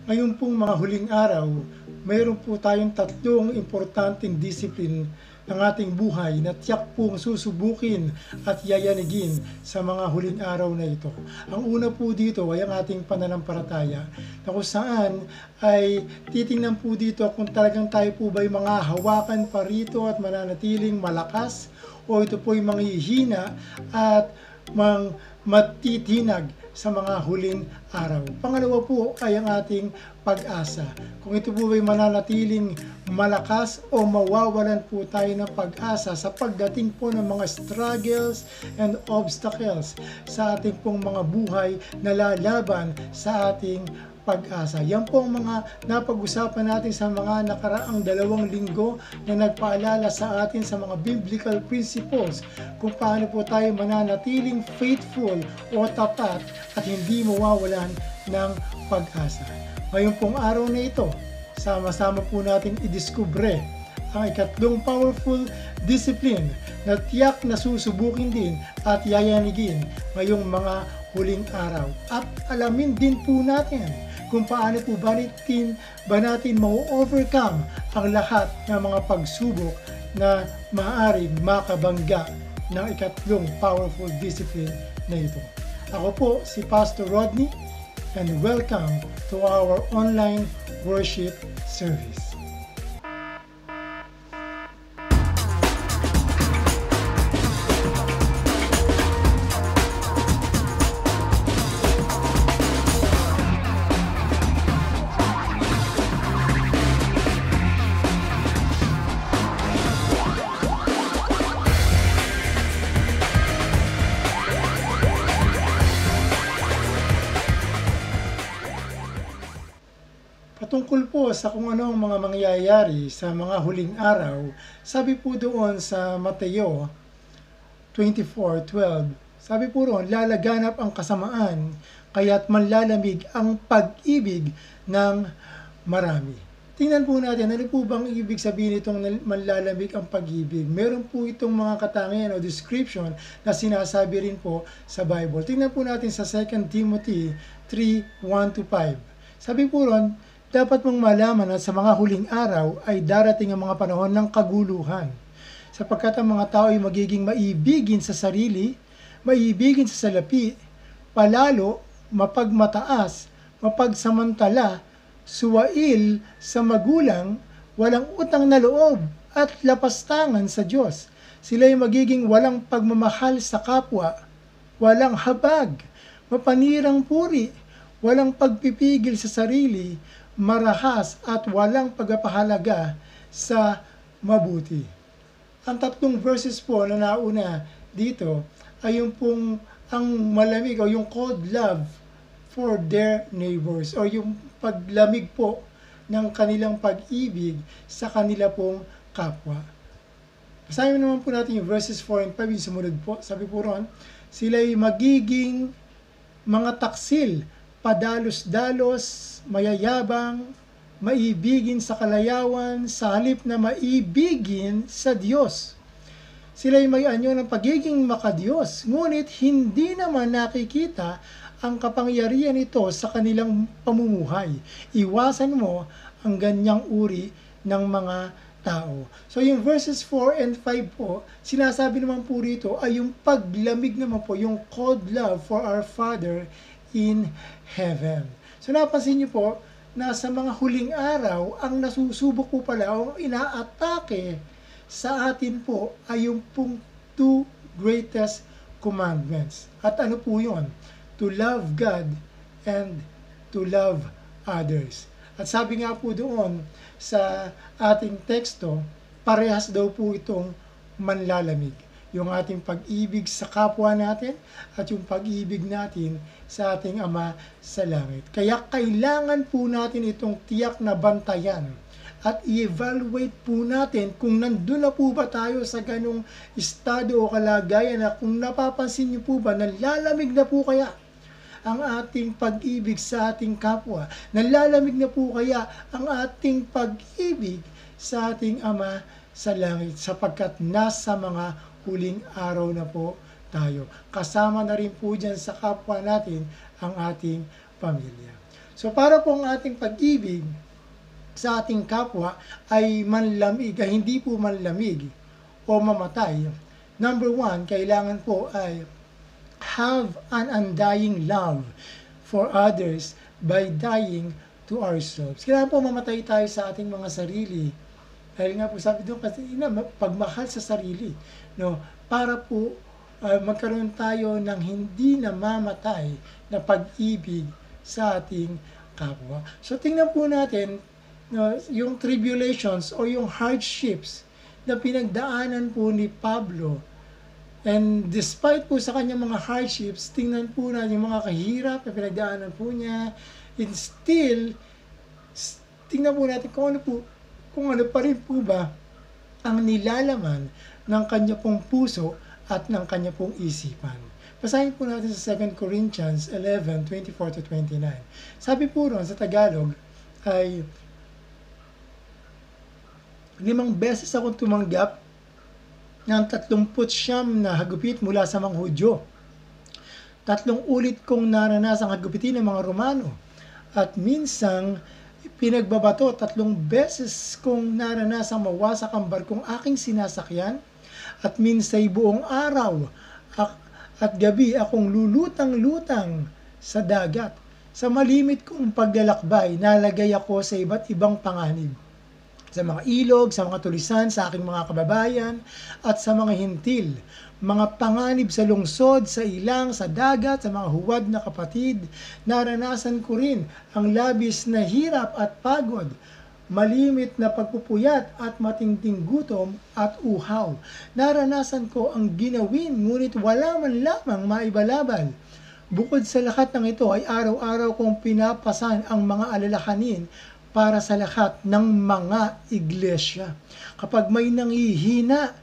Ngayon pong mga huling araw, mayroon po tayong tatlong importanteng disiplin ng ating buhay na tiyak pong susubukin at yayanigin sa mga huling araw na ito. Ang una po dito ay ang ating pananampalataya na kung saan ay titingnan po dito kung talagang tayo po ba'y mga hawakan pa rito at mananatiling malakas o ito po'y manghihina at matitinag sa mga huling araw. Pangalawa po ay ang ating pag-asa. Kung ito po ay mananatiling malakas o mawawalan po tayo ng pag-asa sa pagdating po ng mga struggles and obstacles sa ating pong mga buhay na lalaban sa ating pag-asa. Yan po ang mga napag-usapan natin sa mga nakaraang 2 linggo na nagpaalala sa atin sa mga biblical principles kung paano po tayo mananatiling faithful o tapat at hindi mawawalan ng pag-asa. Ngayon pong araw na ito, sama-sama po natin idiskubre ang ikatlong powerful discipline na tiyak na susubukin din at yayanigin ngayong mga huling araw. At alamin din po natin kung paano po ba natin ma-overcome ang lahat ng mga pagsubok na maaaring makabangga ng ikatlong powerful discipline na ito. Ako po si Pastor Rodney and welcome to our online worship service. Patungkol po sa kung ano ang mga mangyayari sa mga huling araw, sabi po doon sa Mateo 24:12, sabi po roon, lalaganap ang kasamaan, kaya't manlalamig ang pag-ibig ng marami. Tingnan po natin, ano po bang ibig sabihin itong manlalamig ang pag-ibig? Meron po itong mga katangian o description na sinasabi rin po sa Bible. Tingnan po natin sa 2 Timothy 3:1-5. Sabi po ron, dapat mong malaman na sa mga huling araw ay darating ang mga panahon ng kaguluhan. Sapagkat ang mga tao ay magiging maibigin sa sarili, maibigin sa salapi, palalo, mapagmataas, mapagsamantala, suwail sa magulang, walang utang na loob, at lapastangan sa Diyos. Sila ay magiging walang pagmamahal sa kapwa, walang habag, mapanirang puri, walang pagpipigil sa sarili, marahas at walang pagpapahalaga sa mabuti. Ang tatlong verses po na nauna dito ay yung pong ang malamig o yung cold love for their neighbors o yung paglamig po ng kanilang pag-ibig sa kanila pong kapwa. Basahin naman po natin yung verses 4 and 5 yung sumunod po. Sabi po ron, sila'y magiging mga taksil, padalos-dalos, mayayabang, maibigin sa kalayawan, sa halip na maibigin sa Diyos. Sila'y may anyo ng pagiging makadiyos, ngunit hindi naman nakikita ang kapangyarihan nito sa kanilang pamumuhay. Iwasan mo ang ganyang uri ng mga tao. So yung verses 4 and 5 po, sinasabi naman po rito ay yung paglamig naman po, yung cold love for our Father in heaven. So napansin niyo po na sa mga huling araw, ang nasusubok po pala o inaatake sa atin po ay yung pong 2 greatest commandments. At ano po yun? To love God and to love others. At sabi nga po doon sa ating teksto, parehas daw po itong manlalamig. Yung ating pag-ibig sa kapwa natin at yung pag-ibig natin sa ating Ama sa langit. Kaya kailangan po natin itong tiyak na bantayan at i-evaluate po natin kung nandun na po ba tayo sa ganong estado o kalagayan na kung napapansin niyo po ba, nalalamig na po kaya ang ating pag-ibig sa ating kapwa? Nalalamig na po kaya ang ating pag-ibig sa ating Ama sa langit sapagkat nasa mga huling araw na po tayo. Kasama na rin po dyan sa kapwa natin ang ating pamilya. So para po ang ating pag-ibig sa ating kapwa ay manlamig, ay hindi po manlamig o mamatay. Number one, kailangan po ay have an undying love for others by dying to ourselves. Kailangan po mamatay tayo sa ating mga sarili. Dahil nga po sabi doon kasi pagmahal sa sarili, no, para po magkaroon tayo ng hindi namamatay na pag-ibig sa ating kapwa. So tingnan po natin yung tribulations o yung hardships na pinagdaanan po ni Pablo. And despite po sa kanyang mga hardships, tingnan po natin yung mga kahirap na pinagdaanan po niya. And still, tingnan po natin kung ano pa rin po ba ang nilalaman ng kanya pong puso at ng kanya pong isipan. Basahin po natin sa 2 Corinthians 11:24-29. Sabi po ron sa Tagalog ay 5 beses akong tumanggap ng 39 na hagupit mula sa mga Hudyo. 3 ulit kong naranasang hagupitin ng mga Romano. At minsang pinagbabato, 3 beses kong naranasang mawasak ang barkong aking sinasakyan. At minsay buong araw at gabi akong lulutang-lutang sa dagat. Sa malimit kong paglalakbay, nalagay ako sa iba't ibang panganib. Sa mga ilog, sa mga tulisan, sa aking mga kababayan, at sa mga hintil. Mga panganib sa lungsod, sa ilang, sa dagat, sa mga huwad na kapatid. Naranasan ko rin ang labis na hirap at pagod, malimit na pagpupuyat at matinding gutom at uhaw. Naranasan ko ang ginawin, ngunit wala man lamang maibalabal. Bukod sa lahat ng ito ay araw-araw kong pinapasan ang mga alalahanin para sa lahat ng mga iglesia. Kapag may nanghihina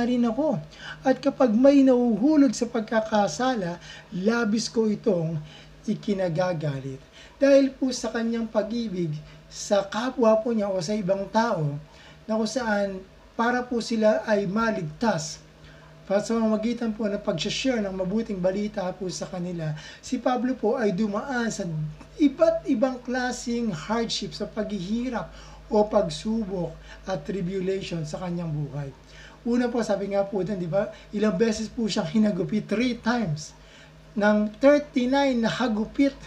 rin ako. At kapag may nahuhulog sa pagkakasala, labis ko itong ikinagagalit. Dahil po sa kanyang pag-ibig sa kapwa po niya o sa ibang tao, na kung saan para po sila ay maligtas. Sa mamagitan po ng pag-share ng mabuting balita po sa kanila, si Pablo po ay dumaan sa iba't ibang klaseng hardship sa paghihirap o pagsubok at tribulation sa kanyang buhay. Una po, sabi nga po doon, di ba, ilang beses po siyang hinagupit, 3 times, ng 39 na hagupit,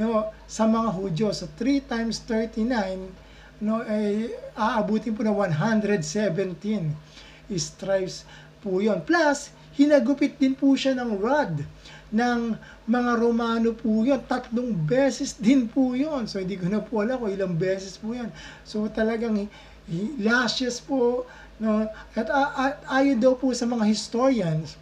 no, sa mga Hudyo. So 3 times 39, no, ay aabutin po na 117 stripes po yun. Plus, hinagupit din po siya ng rod ng mga Romano po yun. 3 beses din po yun. So hindi ko na po alam kung ilang beses po yun. So talagang lashes po, no, at ayon daw po sa mga historians,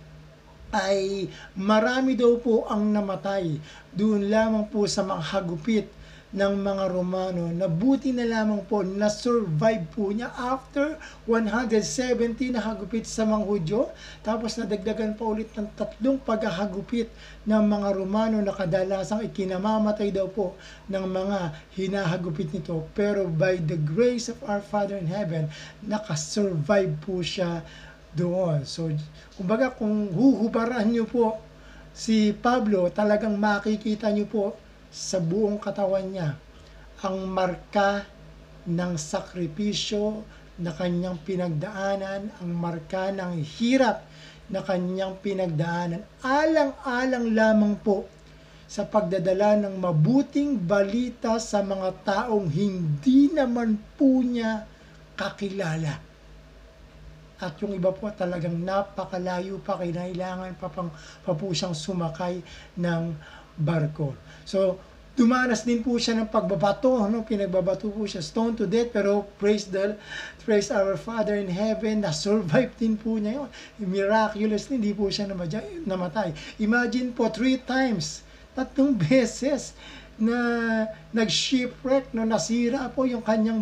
ay marami daw po ang namatay doon lamang po sa mga hagupit ng mga Romano, na buti na lamang po na survive po niya after 170 na hagupit sa mga Hudyo, tapos nadagdagan pa ulit ng 3 paghahagupit ng mga Romano na kadalasang ikinamamatay daw po ng mga hinahagupit nito. Pero by the grace of our Father in Heaven, nakasurvive po siya doon. So, kumbaga kung huhubaran nyo po si Pablo, talagang makikita nyo po sa buong katawan niya ang marka ng sakripisyo na kanyang pinagdaanan, ang marka ng hirap na kanyang pinagdaanan. Alang-alang lamang po sa pagdadala ng mabuting balita sa mga taong hindi naman po niya kakilala. At yung iba po talagang napakalayo pa, kailangan pa po siyang sumakay ng barko. So, dumanas din po siya ng pagbabato, no? Pinagbabato po siya, stone to death, pero praise our Father in Heaven, na-survive din po niya yun. Miraculous, hindi po siya namatay. Imagine po, 3 times, 3 beses na nag-shipwreck, no? Nasira po yung kanyang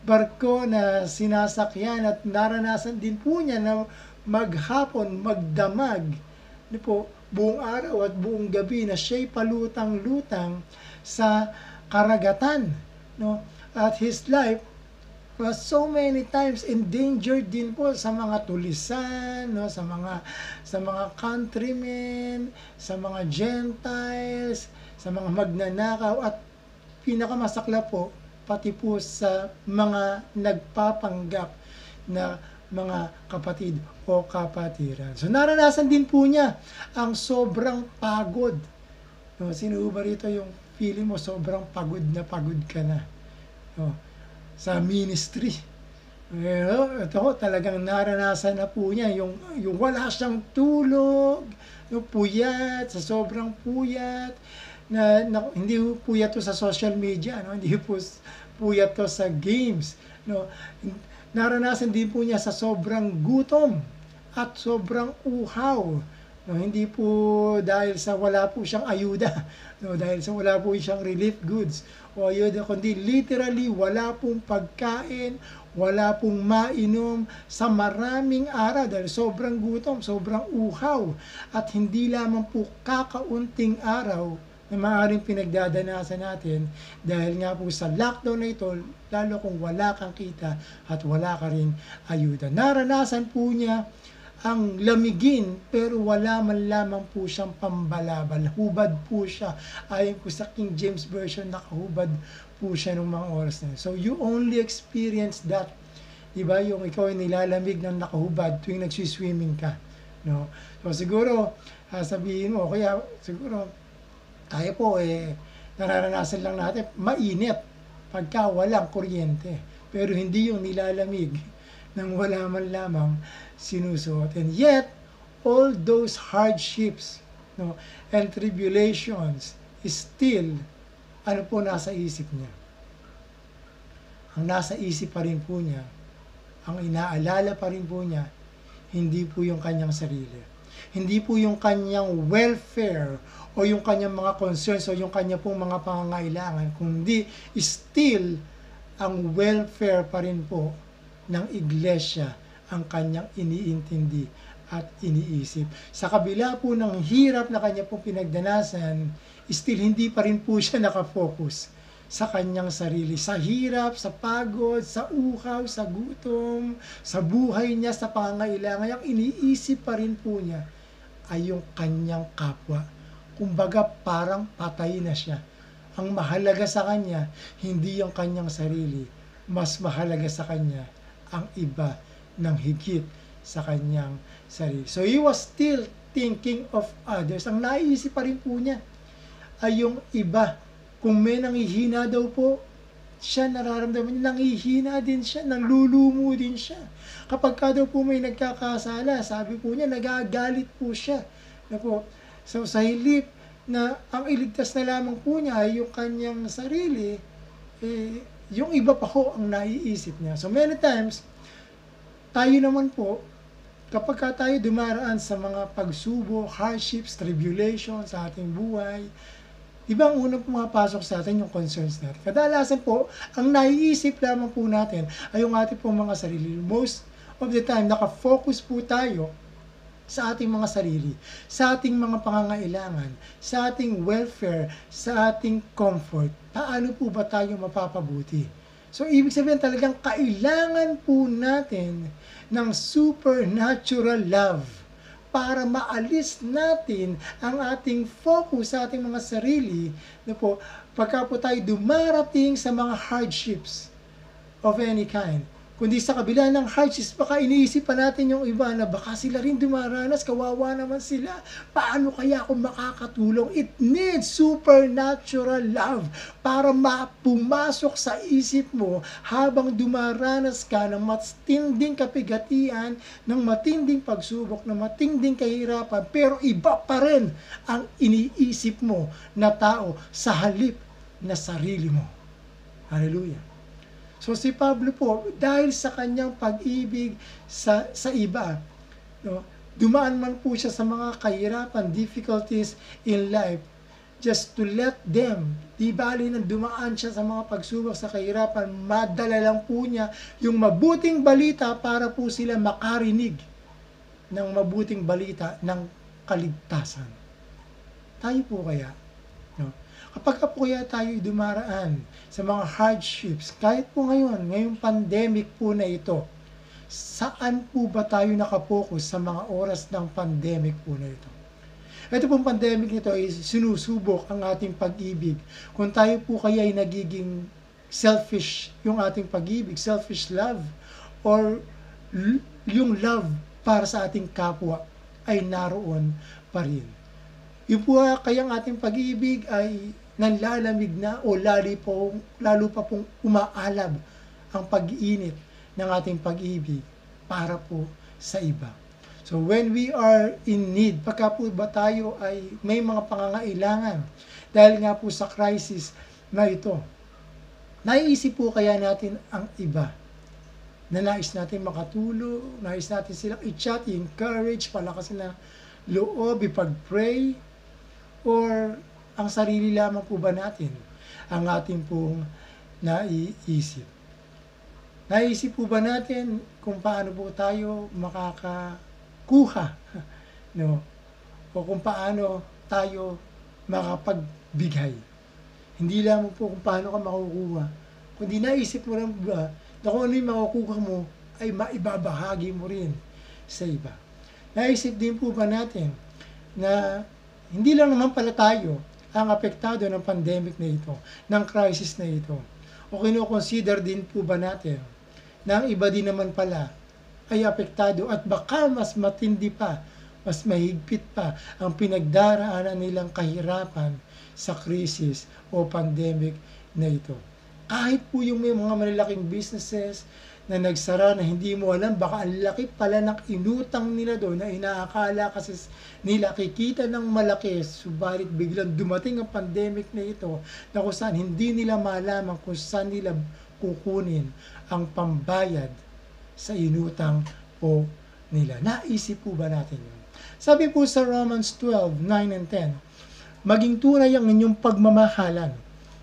barko na sinasakyan, at naranasan din po niya na maghapon, magdamag, no po, buong araw at buong gabi na siya'y palutang-lutang sa karagatan, no? At his life so many times endangered din po sa mga tulisan, no, sa mga countrymen, sa mga Gentiles, sa mga magnanakaw, at pinakamasakla po pati po sa mga nagpapanggap na mga kapatid o kapatiran. So naranasan din po niya ang sobrang pagod. No, sino ba rito yung feeling mo sobrang pagod ka na? No, sa ministry. Ito talagang naranasan na po niya yung wala siyang tulog, yung puyat, sa sobrang puyat, na hindi puyat to sa social media, no? Hindi po puyat to sa games, no? Naranasan din po niya sa sobrang gutom at sobrang uhaw, no? Hindi po dahil sa wala po siyang ayuda, no? Dahil sa wala po siyang relief goods o ayuda, kundi literally wala pong pagkain, wala pong mainom sa maraming araw dahil sobrang gutom, sobrang uhaw, at hindi lamang po kakaunting araw na maaaring pinagdadanasan natin dahil nga po sa lockdown na ito, lalo kung wala kang kita at wala ka rin ayuda. Naranasan po niya ang lamigin pero wala man lamang po siyang pambalabal. Hubad po siya. Ayon po sa King James Version, nakahubad po siya ng mga oras na yun. So you only experience that. Diba? Yung ikaw ay nilalamig ng nakahubad tuwing nagsiswimming ka. No? So siguro, sabihin mo, kaya siguro, tayo po nararanasan lang natin mainit pagka walang kuryente. Pero hindi yung nilalamig nang wala man lamang sinusuot. And yet, all those hardships, no, and tribulations is still, ano po nasa isip niya? Ang nasa isip pa rin po niya, ang inaalala pa rin po niya, hindi po yung kanyang sarili. Hindi po yung kanyang welfare o yung kanyang mga concerns o yung kanyang pong mga pangangailangan, kundi still ang welfare pa rin po ng iglesia ang kanyang iniintindi at iniisip. Sa kabila po ng hirap na kanya pong pinagdanasan, still hindi pa rin po siya nakafocus sa kanyang sarili. Sa hirap, sa pagod, sa uhaw, sa gutom, sa buhay niya, sa pangangailangan, ang iniisip pa rin po niya ay yung kanyang kapwa. Kumbaga parang patay na siya. Ang mahalaga sa kanya, hindi yung kanyang sarili. Mas mahalaga sa kanya ang iba ng higit sa kanyang sarili. So he was still thinking of others. Ang naiisip pa rin po niya ay yung iba. Kung may nanghihina daw po, siya nararamdaman niya, nanghihina din siya, nanlulumo din siya. Kapag ka daw po may nagkakasala, sabi po niya, nagagalit po siya. So sa hilip na ang iligtas na lamang po niya ay yung kanyang sarili, yung iba pa ho ang naiisip niya. So many times, tayo naman po, kapag tayo dumaraan sa mga pagsubok, hardships, tribulations sa ating buhay, diba ang unang pumapasok sa atin yung concerns natin? Kadalasan po, ang naiisip lamang po natin ay yung ating pong mga sarili. Most of the time, nakafocus po tayo sa ating mga sarili, sa ating mga pangangailangan, sa ating welfare, sa ating comfort. Paano po ba tayo mapapabuti? So, ibig sabihin talagang kailangan po natin ng supernatural love para maalis natin ang ating focus sa ating mga sarili na po, pagka po tayo dumarating sa mga hardships of any kind. Kundi sa kabila ng hardships, baka iniisip pa natin yung iba na baka sila rin dumaranas, kawawa naman sila. Paano kaya ako makakatulong? It needs supernatural love para pumasok sa isip mo habang dumaranas ka ng matinding kapigatian, ng matinding pagsubok, ng matinding kahirapan, pero iba pa rin ang iniisip mo na tao sa halip na sarili mo. Hallelujah. So si Pablo po, dahil sa kanyang pag-ibig sa iba, no, dumaan man po siya sa mga kahirapan, difficulties in life, just to let them, di bali na dumaan siya sa mga pagsubok sa kahirapan, madala lang po niya yung mabuting balita para po sila makarinig ng mabuting balita ng kaligtasan. Tayo po kaya, No? Kapag po kaya tayo dumaraan sa mga hardships, kahit po ngayong pandemic po na ito, saan po ba tayo nakapokus sa mga oras ng pandemic po na ito? Ito pong pandemic nito ay sinusubok ang ating pag-ibig. Kung tayo po kaya ay nagiging selfish yung ating pag-ibig, selfish love, or yung love para sa ating kapwa ay naroon pa rin. Yung po kayang ating pag-ibig ay nanlalamig na o lalo pa pong umaalab ang pag-iinit ng ating pag-ibig para po sa iba. So when we are in need, pagka po ba tayo ay may mga pangangailangan dahil nga po sa crisis na ito, naiisip po kaya natin ang iba na nais natin makatulong, nais natin silang i-chat, i-encourage, palakasin na loob, ipag-pray, or ang sarili lamang po ba natin ang ating pong naiisip? Naisip po ba natin kung paano po tayo makakakuha, no? O kung paano tayo makapagbigay? Hindi lamang po kung paano ka makukuha, kundi naisip mo lang ba na kung ano yung makukuha mo ay maibabahagi mo rin sa iba. Naisip din po ba natin na hindi lang naman pala tayo ang apektado ng pandemic na ito, ng crisis na ito. O kino-consider din po ba natin na ang iba din naman pala ay apektado at baka mas matindi pa, mas mahigpit pa ang pinagdaraanan nilang kahirapan sa krisis o pandemic na ito. Kahit po yung may mga malalaking businesses na nagsara na hindi mo alam, baka ang laki pala ng inutang nila doon na inaakala kasi nila kikita ng malaki, subalit biglang dumating ang pandemic na ito na kung saan hindi nila malaman kung saan nila kukunin ang pambayad sa inutang po nila. Naisip po ba natin yun? Sabi po sa Romans 12:9 and 10, maging tunay ang inyong pagmamahalan.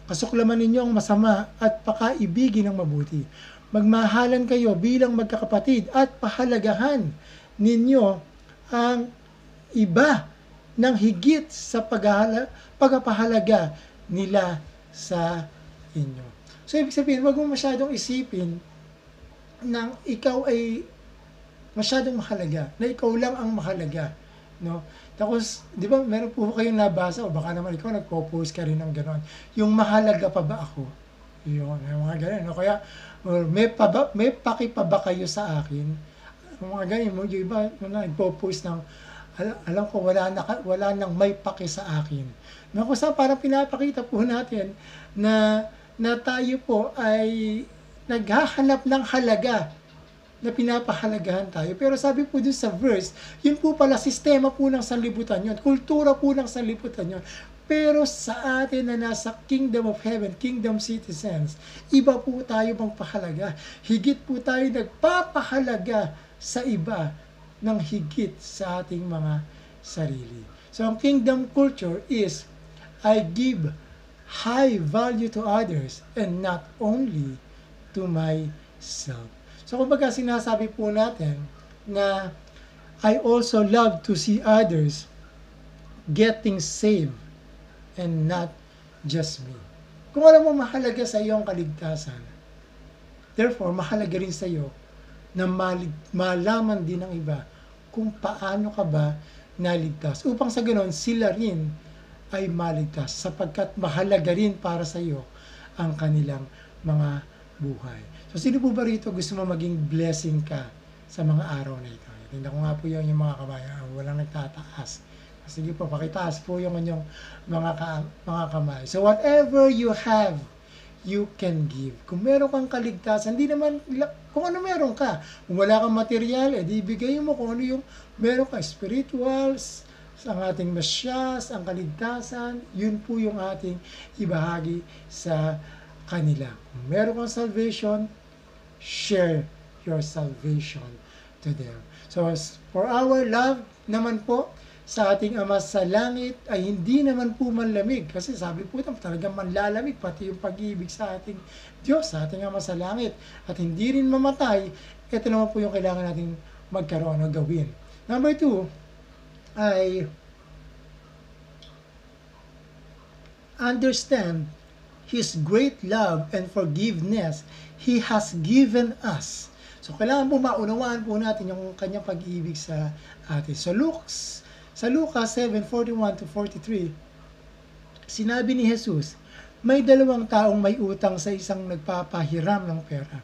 Kasuklaman ninyo ang masama at pakaibigin ang mabuti. Magmahalan kayo bilang magkakapatid at pahalagahan ninyo ang iba ng higit sa pagpapahalaga nila sa inyo. So, ibig sabihin, wag mo masyadong isipin na ikaw ay masyadong mahalaga, na ikaw lang ang mahalaga. No? Tapos, di ba, meron po kayong nabasa o baka naman ikaw nagpo-post ka rin ng gano'n. Yung mahalaga pa ba ako? Yun, yung mga gano'n. No? Kaya, may paki pa ba kayo sa akin? Yung mga ganyan, yung iba, nagpo-post ng, alam ko, wala nang may paki sa akin. No? Kung saan parang pinapakita po natin na tayo po ay naghahanap ng halaga na pinapahalagahan tayo. Pero sabi po dun sa verse, yun po pala sistema po ng sanlibutan yun, kultura po ng sanlibutan yun. Pero sa atin na nasa kingdom of heaven, kingdom citizens, iba po tayo magpahalaga. Higit po tayo nagpapahalaga sa iba ng higit sa ating mga sarili. So ang kingdom culture is, I give high value to others and not only to myself. So kumbaga sinasabi po natin na I also love to see others getting saved and not just me. Kung alam mo mahalaga sa iyo ang kaligtasan, therefore mahalaga rin sa iyo na malaman din ng iba kung paano ka ba naligtas. Upang sa ganon sila rin ay maligtas sapagkat mahalaga rin para sa iyo ang kanilang mga buhay. So, sino po ba rito gusto mo maging blessing ka sa mga araw na ito? Tingnan ko nga po yung mga kabayan. Walang nagtataas. Sige po, pakitaas po yung inyong mga kamay. So, whatever you have, you can give. Kung meron kang kaligtasan, hindi naman, kung ano meron ka. Kung wala kang material, di bigay mo kung ano yung meron ka. Spirituals, ang ating masyas, ang kaligtasan, yun po yung ating ibahagi sa kanila. Kung meron kang salvation, share your salvation to them. So, for our love naman po sa ating Ama sa langit ay hindi naman po manlamig. Kasi sabi po talagang manlalamig pati yung pag-ibig sa ating Diyos, sa ating Ama sa langit. At hindi rin mamatay. Ito naman po yung kailangan nating magkaroon o gawin. Number 2 ay understand His great love and forgiveness He has given us. So, kailangan po maunawaan po natin yung kanyang pag-ibig sa atin. So, sa Lucas 7:41-43, sinabi ni Jesus, may 2 taong may utang sa isang nagpapahiram ng pera.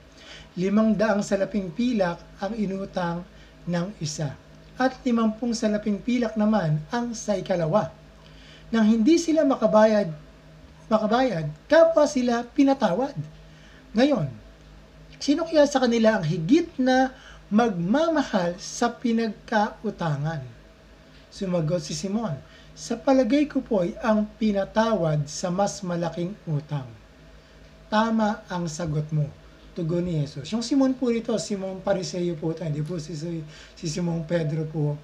500 salaping pilak ang inutang ng isa. At 50 salaping pilak naman ang sa ikalawa. Nang hindi sila makabayad, kapwa sila pinatawad. Ngayon, sino kaya sa kanila ang higit na magmamahal sa pinagkautangan? Sumagot si Simon, sa palagay ko po ay ang pinatawad sa mas malaking utang. Tama ang sagot mo, tugon ni Jesus. Yung Simon po ito, Simon Pariseo po ito, hindi po si Simon Pedro po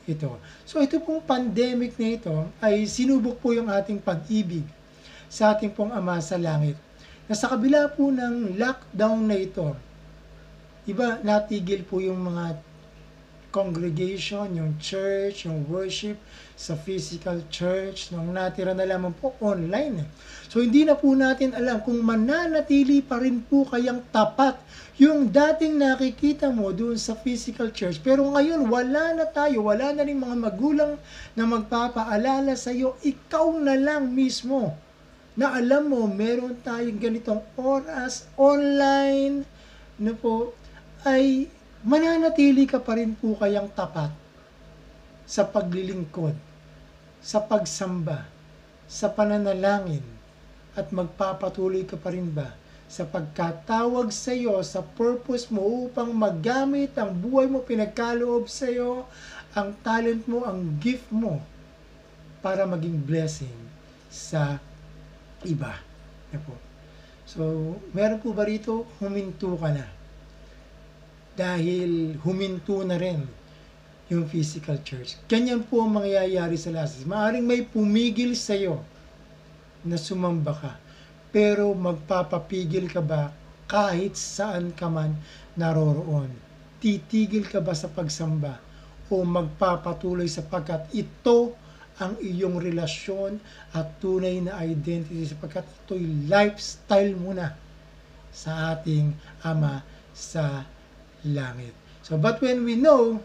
ito. So ito pong pandemic na ito ay sinubok po yung ating pag-ibig sa ating pong Ama sa Langit. Na sa kabila po ng lockdown na ito, iba natigil po yung mga congregation, yung church, yung worship sa physical church, nung natira na lamang po online. So hindi na po natin alam kung mananatili pa rin po kayang tapat yung dating nakikita mo doon sa physical church. Pero ngayon wala na tayo, wala na rin mga magulang na magpapaalala sa iyo, ikaw na lang mismo na alam mo, meron tayong ganitong oras, online, ay mananatili ka pa rin po kayang tapat sa paglilingkod, sa pagsamba, sa pananalangin, at magpapatuloy ka pa rin ba sa pagkatawag sa iyo, sa purpose mo upang magamit ang buhay mo, pinagkaloob sa iyo, ang talent mo, ang gift mo, para maging blessing sa iba. So, meron po ba rito, huminto ka na? Dahil huminto na rin yung physical church. Ganyan po ang mangyayari sa last days. Maaring may pumigil sa iyo na sumamba ka, pero magpapapigil ka ba kahit saan ka man naroroon? Titigil ka ba sa pagsamba o magpapatuloy sapagkat ito ang iyong relasyon at tunay na identity, sapagkat ito'y lifestyle mo na sa ating Ama sa Langit. So, but when we know,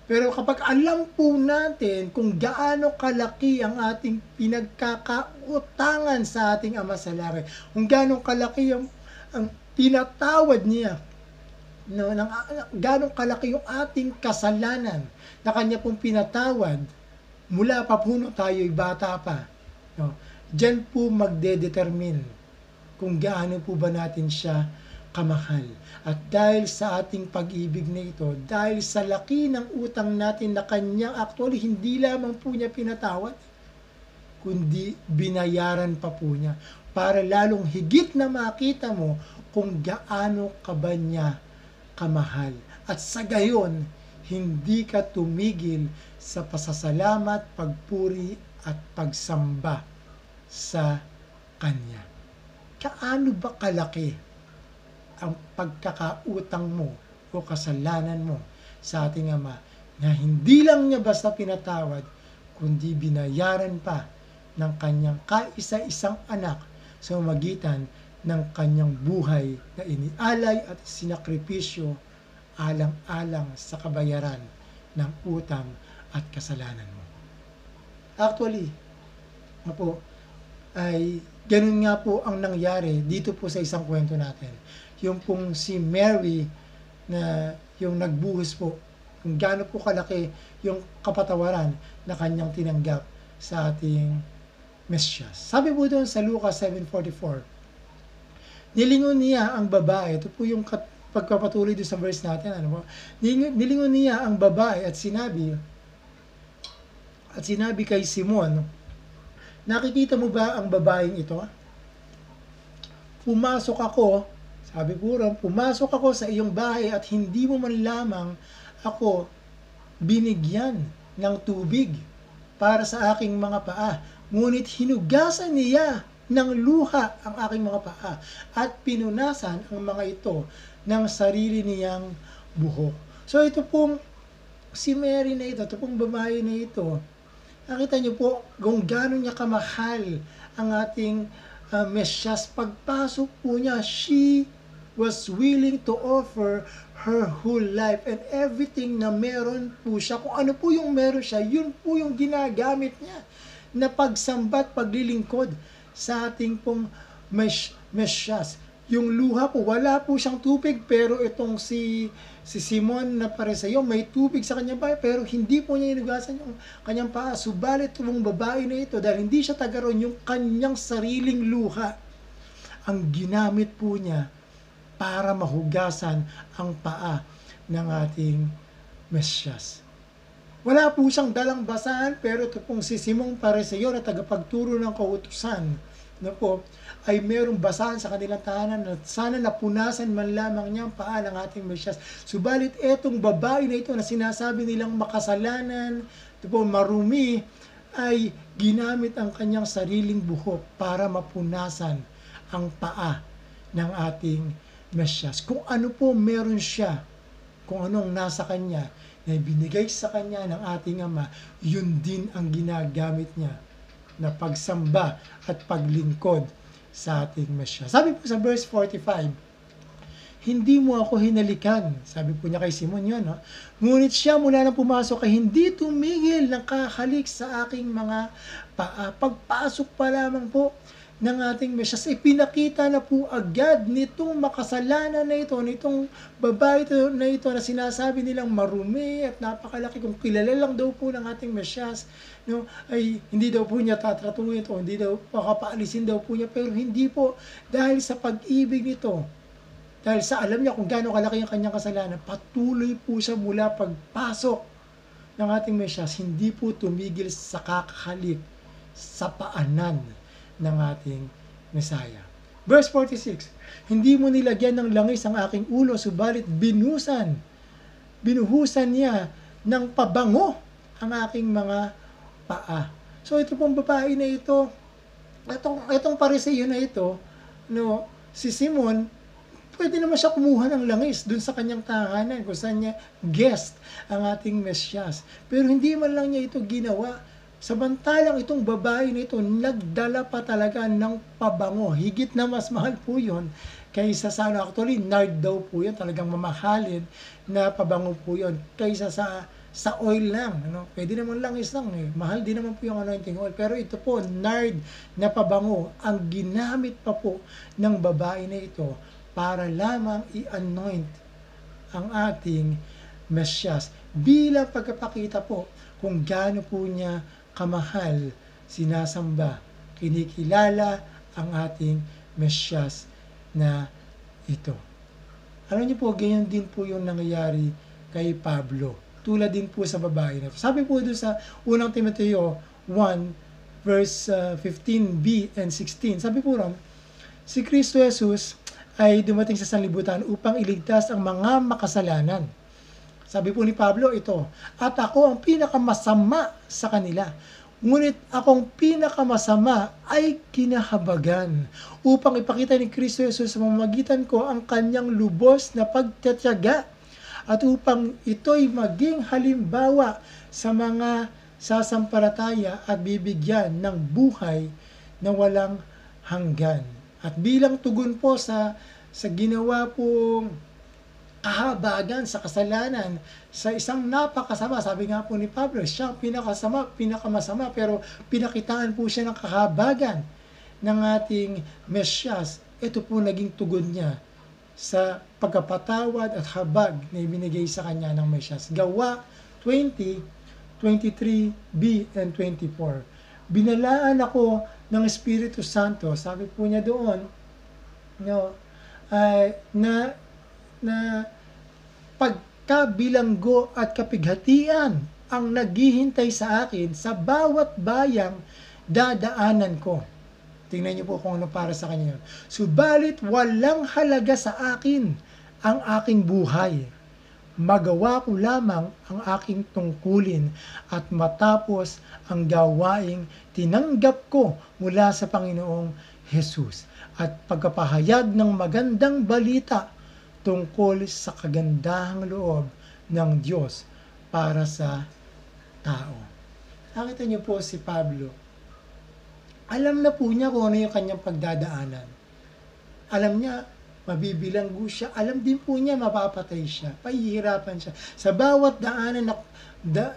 pero kapag alam po natin kung gaano kalaki ang ating pinagkakautangan sa ating Ama sa Langit, kung gaano kalaki ang pinatawad niya, gaano kalaki yung ating kasalanan na kanya pong pinatawad, mula pa po tayo'y bata pa, diyan po magdedetermine kung gaano po ba natin siya kamahal. At dahil sa ating pag-ibig na ito, dahil sa laki ng utang natin na kanyang actually hindi lamang po niya pinatawad, kundi binayaran pa po niya para lalong higit na makita mo kung gaano ka ba niya kamahal. At sa gayon, hindi ka tumigil sa pasasalamat, pagpuri at pagsamba sa Kanya. Kaano ba kalaki ang pagkakautang mo o kasalanan mo sa ating Ama na hindi lang niya basta pinatawad, kundi binayaran pa ng Kanyang kaisa-isang anak sa magitan ng Kanyang buhay na inialay at sinakripisyo alang-alang sa kabayaran ng utang at kasalanan mo. Actually, ay ganun nga po ang nangyari dito po sa isang kwento natin. Yung pong si Mary na yung nagbuhos po, kung gaano po kalaki yung kapatawaran na kanyang tinanggap sa ating Mesyas. Sabi po doon sa Lucas 7:44, nilingon niya ang babae, ito po yung pagpapatuloy doon sa verse natin, nilingon niya ang babae at sinabi kay Simon, nakikita mo ba ang babaeng ito? Pumasok ako sa iyong bahay at hindi mo man lamang ako binigyan ng tubig para sa aking mga paa. Ngunit hinugasan niya ng luha ang aking mga paa at pinunasan ang mga ito ng sarili niyang buhok. So ito pong si Mary na ito pong babae na ito, Nakita niyo po kung gaano niya kamahal ang ating Mesyas. Pagpasok po niya, she was willing to offer her whole life and everything na meron po siya. Kung ano po yung meron siya, yun po yung ginagamit niya na pagsamba at paglilingkod sa ating pong Mesyas. Yung luha po, wala po siyang tubig, pero itong si Simon na Pariseo, may tubig sa kanyang bahay, pero hindi po niya inugasan yung kanyang paa. Subalit itong babae na ito, dahil hindi siya taga roon, yung kanyang sariling luha, ang ginamit po niya para mahugasan ang paa ng ating Mesyas. Wala po siyang dalang basahan, pero ito pong si Simon Pariseo na tagapagturo ng kautusan, na po, ay merong basahan sa kanilang tahanan na sana napunasan man lamang niya ang paa ng ating Mesyas. Subalit etong babae na ito na sinasabi nilang makasalanan, ito po, marumi, ay ginamit ang kanyang sariling buhok para mapunasan ang paa ng ating Mesyas. Kung ano po meron siya, kung anong nasa kanya, na binigay sa kanya ng ating Ama, yun din ang ginagamit niya na pagsamba at paglingkod sa ating Mesyas. Sabi po sa verse 45, hindi mo ako hinalikan. Sabi po niya kay Simon yun. No? Ngunit siya mula na pumasok ay hindi tumigil ng kahalik sa aking mga paa. Pagpasok pa lamang po ng ating Mesyas, ipinakita na po agad nitong makasalanan na ito, nitong babae na ito na sinasabi nilang marumi at napakalaki, kung kilala lang daw po ng ating Mesyas, no, ay hindi daw po niya tatratuhin ito, hindi daw pakapaalisin daw po niya, pero hindi po, dahil sa pag-ibig nito, dahil sa alam niya kung gaano kalaki ang kanyang kasalanan, patuloy po siya mula pagpasok ng ating Mesyas, hindi po tumigil sa kakahalik sa paanan ng ating Mesaya. Verse 46, hindi mo nilagyan ng langis ang aking ulo, subalit binuhusan niya ng pabango ang aking mga paa. So ito pong babae na ito, itong Pariseo na ito, no, si Simon, pwede naman siya kumuha ng langis dun sa kanyang tahanan kung saan niya guest ang ating Mesyas. Pero hindi man lang niya ito ginawa. Samantalang itong babae na ito, nagdala pa talaga ng pabango. Higit na mas mahal po yun kaysa sa, actually, nard daw po yun, talagang mamahalin na pabango po yun, kaysa sa oil lang. Ano? Pwede naman langis lang. Mahal din naman po yung anointing oil. Pero ito po, nard na pabango, ang ginamit pa po ng babae na ito para lamang i-anoint ang ating Mesyas. Bilang pagkapakita po kung gaano po niya kamahal, sinasamba, kinikilala ang ating Mesyas na ito. Alam niyo po, ganyan din po yung nangyayari kay Pablo. Tulad din po sa babae na ito. Sabi po doon sa unang Timoteo 1, verse 15b and 16, sabi po ron, si Kristo Jesus ay dumating sa sanlibutan upang iligtas ang mga makasalanan. Sabi po ni Pablo ito, at ako ang pinakamasama sa kanila. Ngunit akong pinakamasama ay kinahabagan upang ipakita ni Kristo Jesus sa pamamagitan ko ang kanyang lubos na pagtitiyaga at upang ito'y maging halimbawa sa mga sasampalataya at bibigyan ng buhay na walang hanggan. At bilang tugon po sa ginawa pong kahabagan sa kasalanan sa isang napakasama, sabi nga po ni Pablo, siya pinakamasama, pero pinakitaan po siya ng kahabagan ng ating Mesyas. Ito po naging tugon niya sa pagkapatawad at habag na ibinigay sa kanya ng Mesyas. Gawa 20, 23b and 24. Binalaan ako ng Espiritu Santo, sabi po niya doon, no, na pagkabilanggo at kapighatian ang naghihintay sa akin sa bawat bayang dadaanan ko. Tingnan niyo po kung ano para sa kanya yun. Subalit walang halaga sa akin ang aking buhay. Magawa ko lamang ang aking tungkulin at matapos ang gawaing tinanggap ko mula sa Panginoong Jesus at pagkapahayag ng magandang balita tungkol sa kagandahang loob ng Diyos para sa tao. Nakita niyo po si Pablo, alam na po niya kung ano yung kanyang pagdadaanan. Alam niya, mabibilanggo siya. Alam din po niya, mapapatay siya. Pahihirapan siya. Sa bawat daanan na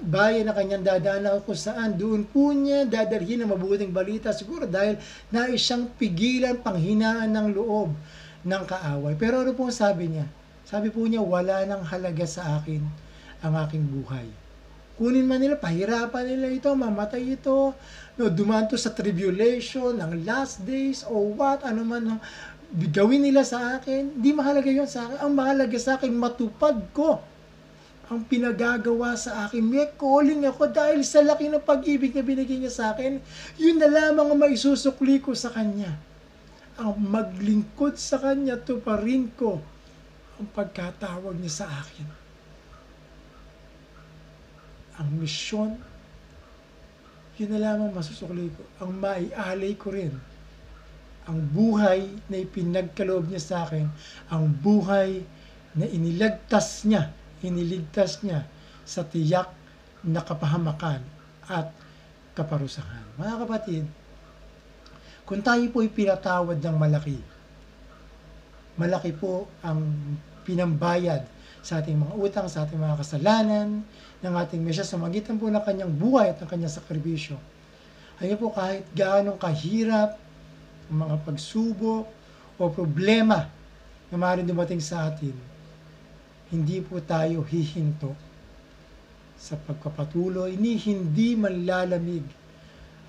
bayan na kanyang dadaanan kung saan, doon po niya dadalhin ang mabuting balita. Siguro dahil nais siyang pigilan, panghinaan ng loob ng kaaway. Pero ano po sabi niya? Sabi po niya, wala nang halaga sa akin ang aking buhay. Kunin man nila, pahirapan nila ito, mamatay ito, no, dumaan to sa tribulation ng last days o what, ano man gawin nila sa akin, di mahalaga yon sa akin. Ang mahalaga sa akin, matupad ko ang pinagagawa sa akin. May calling ako dahil sa laki ng pag-ibig na binigay niya sa akin, yun na lamang ang maisusukli ko sa Kanya. Ang maglingkod sa Kanya, tuparin ko ang pagkatawag niya sa akin. Ang misyon, yun na lamang masusukli ko. Ang maialay ko rin. Ang buhay na ipinagkaloob niya sa akin, ang buhay na iniligtas niya sa tiyak na kapahamakan at kaparusahan. Mga kapatid, kung tayo po ipinatawad ng malaki, malaki po ang pinambayad sa ating mga utang, sa ating mga kasalanan, ng ating Mesyas sa magitan po ng kanyang buhay at ng kanyang sakripisyo. Ayun po, kahit gaano kahirap ang mga pagsubok o problema na maaaring dumating sa atin, hindi po tayo hihinto sa pagpapatuloy, hindi manlalamig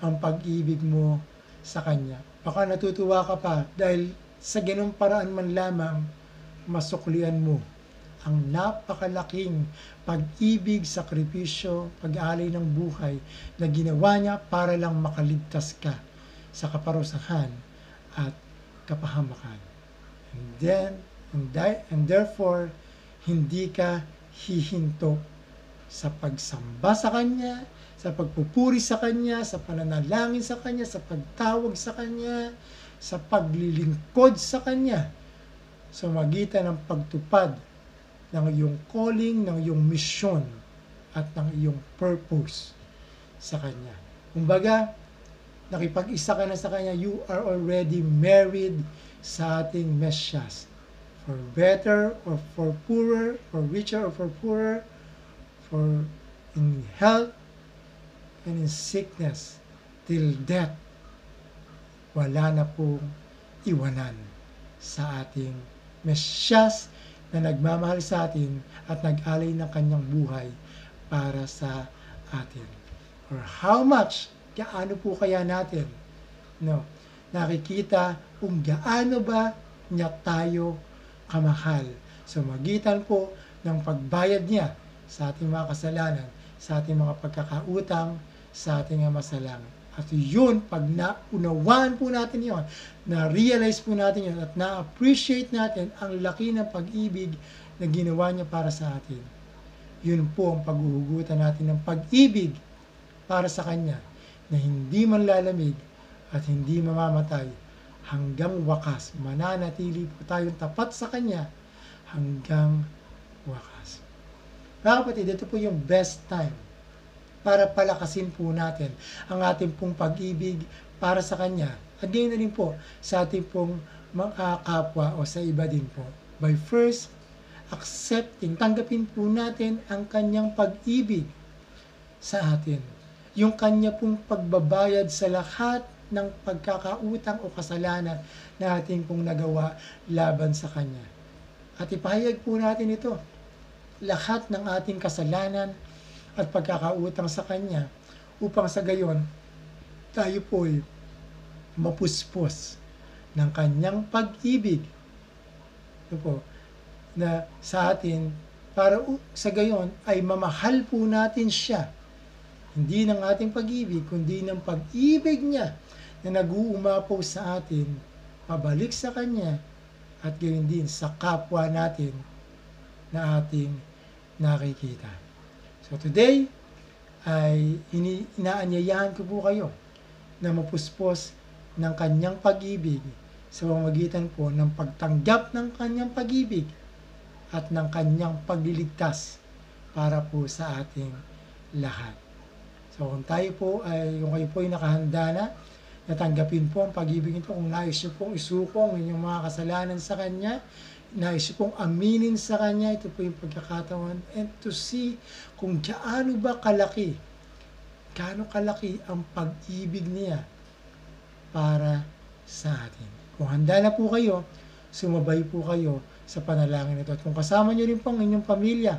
ang pag-ibig mo sa Kanya. Baka natutuwa ka pa dahil sa ganung paraan man lamang masuklian mo ang napakalaking pag-ibig, sakripisyo, pag-alay ng buhay na ginawa niya para lang makaligtas ka sa kaparusahan at kapahamakan. And therefore, hindi ka hihinto sa pagsamba sa Kanya, sa pagpupuri sa Kanya, sa pananalangin sa Kanya, sa pagtawag sa Kanya, sa paglilingkod sa Kanya, sa magitan ng pagtupad ng iyong calling, ng iyong mission, at ng iyong purpose sa Kanya. Kumbaga, nakipag-isa ka na sa Kanya, you are already married sa ating Mesyas. For better or for poorer, for richer or for poorer, for in health and in sickness, till death, wala na pong iwanan sa ating Mesyas na nagmamahal sa atin at nag-alay ng kanyang buhay para sa atin. Or how much, gaano po kaya natin nakikita kung gaano ba niya tayo kamahal. So magitan po ng pagbayad niya sa ating mga kasalanan, sa ating mga pagkakautang, sa ating mga masalangit. At yun, pag naunawaan po natin yon, na-realize po natin yon, at na-appreciate natin ang laki ng pag-ibig na ginawa niya para sa atin. Yun po ang paghuhugutan natin ng pag-ibig para sa Kanya, na hindi man lalamig at hindi mamamatay hanggang wakas. Mananatili po tayong tapat sa Kanya hanggang wakas. Mga kapatid, ito po yung best time para palakasin po natin ang ating pong pag-ibig para sa Kanya. At gayon na rin po sa ating pong mga kapwa o sa iba din po. By first accepting, tanggapin po natin ang Kanyang pag-ibig sa atin. Yung Kanya pong pagbabayad sa lahat ng pagkakautang o kasalanan na ating pong nagawa laban sa Kanya. At ipahayag po natin ito, lahat ng ating kasalanan at pagkakautang sa Kanya, upang sa gayon, tayo po'y mapuspos ng Kanyang pag-ibig. Ito po, na sa atin, para sa gayon ay mamahal po natin siya. Hindi ng ating pag-ibig, kundi ng pag-ibig niya na nag-uumapaw sa atin, pabalik sa Kanya, at gayon din sa kapwa natin na ating nakikita. So today, ay inaanyayahan ko po kayo na mapuspos ng Kanyang pag-ibig sa pamamagitan po ng pagtanggap ng Kanyang pag-ibig at ng Kanyang pagliligtas para po sa ating lahat. So kung tayo po ay, kung kayo po ay nakahanda na, natanggapin po ang pag-ibig nito, kung nais nyo pong isuko ang inyong mga kasalanan sa Kanya, nais nyo pong aminin sa Kanya, ito po yung pagkakataon, and to see kung gaano kalaki ang pag-ibig niya para sa atin. Kung handa na po kayo, sumabay po kayo sa panalangin ito. At kung kasama nyo rin po ang inyong pamilya,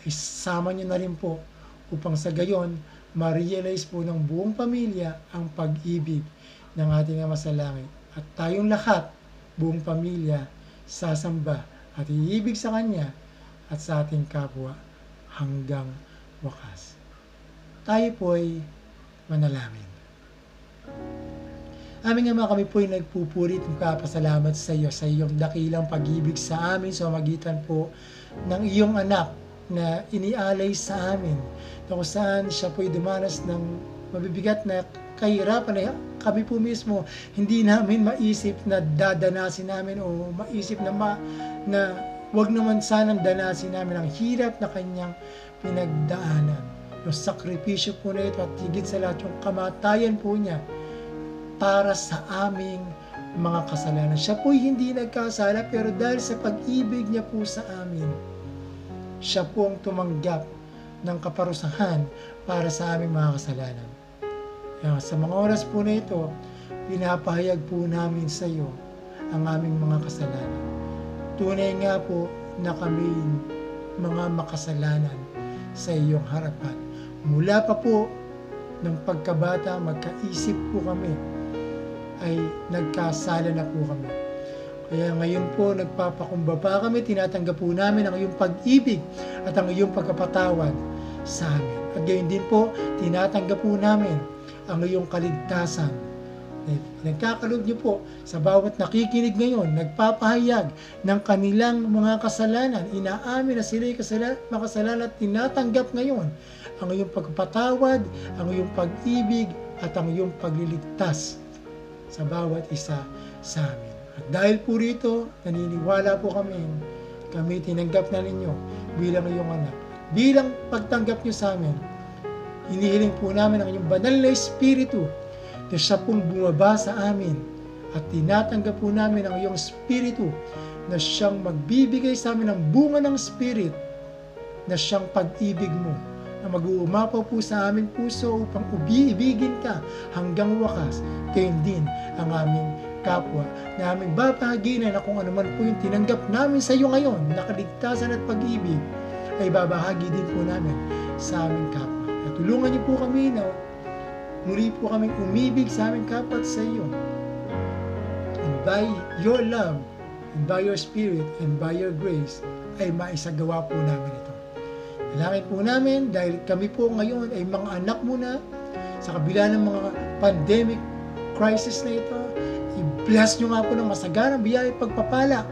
ay sama nyo na rin po upang sa gayon, ma-realize po ng buong pamilya ang pag-ibig ng ating Ama sa Langit. At tayong lahat, buong pamilya, sasamba at iibig sa Kanya at sa ating kapwa hanggang wakas. Tayo po ay manalangin. Aming Ama, kami po ay nagpupurit ng kapasalamat sa iyo, sa iyong dakilang pag-ibig sa amin sa magitan po ng iyong anak na inialay sa amin, na kung saan siya po'y dumanas ng mabibigat na kahirapan na kami po mismo hindi namin maisip na dadanasin namin o maisip na wag naman sanang danasin namin ang hirap na kanyang pinagdaanan. Yung sakripisyo po na ito at higit sa lahat yung kamatayan po niya para sa aming mga kasalanan. Siya po'y hindi nagkasala pero dahil sa pag-ibig niya po sa amin, siya po ang tumanggap ng kaparusahan para sa aming mga kasalanan. Kaya sa mga oras po na ito, pinapahayag po namin sa iyo ang aming mga kasalanan. Tunay nga po na kami mga makasalanan sa iyong harapan. Mula pa po ng pagkabata, magkaisip po kami, ay nagkasala na po kami. Kaya ngayon po, nagpapakumbaba kami, tinatanggap po namin ang iyong pag-ibig at ang iyong pagkapatawad sa amin. At gayon din po, tinatanggap po namin ang iyong kaligtasan. Nagkakaloob niyo po sa bawat nakikinig ngayon, nagpapahayag ng kanilang mga kasalanan, inaamin na sila'y makasalanan at tinatanggap ngayon ang iyong pagpapatawad, ang iyong pag-ibig at ang iyong pagliligtas sa bawat isa sa amin. At dahil po rito, naniniwala po kami tinanggap na ninyo bilang iyong anak. Bilang pagtanggap niyo sa amin, hinihiling po namin ang inyong banal na Espiritu na siya pong bumaba sa amin at tinatanggap po namin ang iyong Espiritu na siyang magbibigay sa amin ng bunga ng Spirit na siyang pag-ibig mo na mag-uumapaw po sa aming puso upang ibigin ka hanggang wakas. Gayon din ang aming kapwa na aming babahaginan na kung ano man po yung tinanggap namin sa iyo ngayon, nakaligtasan at pag-ibig, ay babahagi din po namin sa aming kapwa. At tulungan niyo po kami na muli po kaming umibig sa aming kapwa at sa iyo. And by your love, and by your Spirit, and by your grace, ay maisagawa po namin ito. Dalangin po namin dahil kami po ngayon ay mga anak mo na sa kabila ng mga pandemic crisis na ito, i-bless nyo nga po ng masaganang biyaya at pagpapala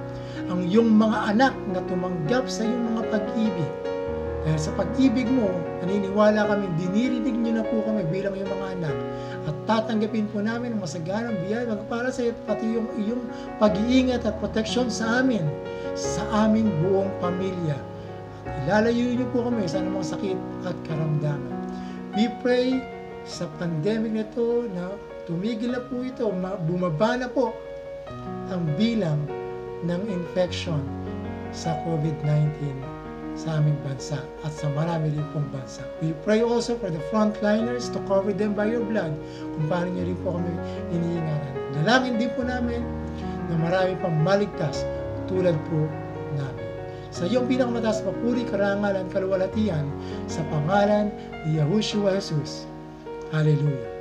ang iyong mga anak na tumanggap sa iyong mga pag-ibig. Dahil sa pag-ibig mo, naniniwala kami, dinirinig nyo na po kami bilang iyong mga anak at tatanggapin po namin ang masaganang biyaya at pagpapala sa iyo pati yung iyong pag-iingat at proteksyon sa amin, sa aming buong pamilya. Ilalayo niyo po kami sa anumang sakit at karamdaman. We pray sa pandemic na ito na tumigil na po ito, bumaba na po ang bilang ng infection sa COVID-19 sa aming bansa at sa marami rin pong bansa. We pray also for the frontliners to cover them by your blood kung paano niyo rin po kami iniingatan. Dalangin din po namin na marami pang maligtas tulad po namin. Sa iyong pinakamataas papuri, karangalan, kaluwalhatian, sa pangalan ni Yahushua Jesus. Hallelujah.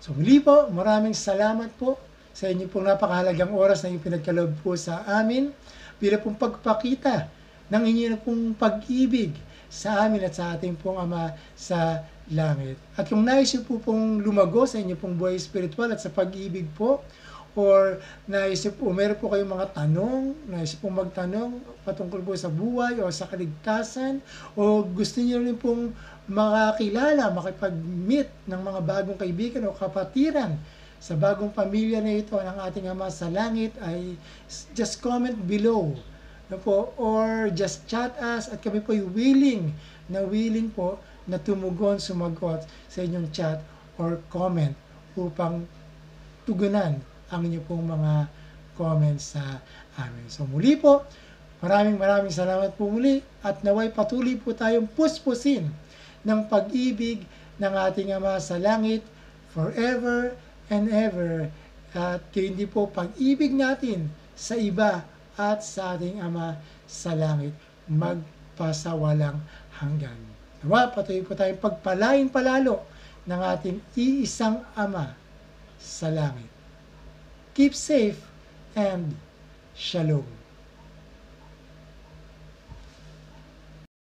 So muli po, maraming salamat po sa inyo pong napakahalagang oras na yung pinagkaloob po sa amin bilang pong pagpakita ng inyo pong pag-ibig sa amin at sa ating pong Ama sa langit. At kung nais po pong lumago sa inyo pong buhay spiritual at sa pag-ibig po, or naisip po, meron po kayong mga tanong, naisip pong magtanong patungkol po sa buhay o sa kaligtasan, o gusto niyo rin pong makakilala, makipag-meet ng mga bagong kaibigan o kapatiran sa bagong pamilya na ito ng ating Ama sa langit, ay just comment below na po, or just chat us at kami po willing po na tumugon, sumagot sa inyong chat or comment upang tugunan ang inyo pong mga comments sa amin. So muli po, maraming salamat po muli at naway patuloy po tayong puspusin ng pag-ibig ng ating Ama sa langit forever and ever. At hindi po pag-ibig natin sa iba at sa ating Ama sa langit magpasawalang hanggan. Nawa, patuloy po tayong pagpalain palalo ng ating iisang Ama sa langit. Keep safe and shalom.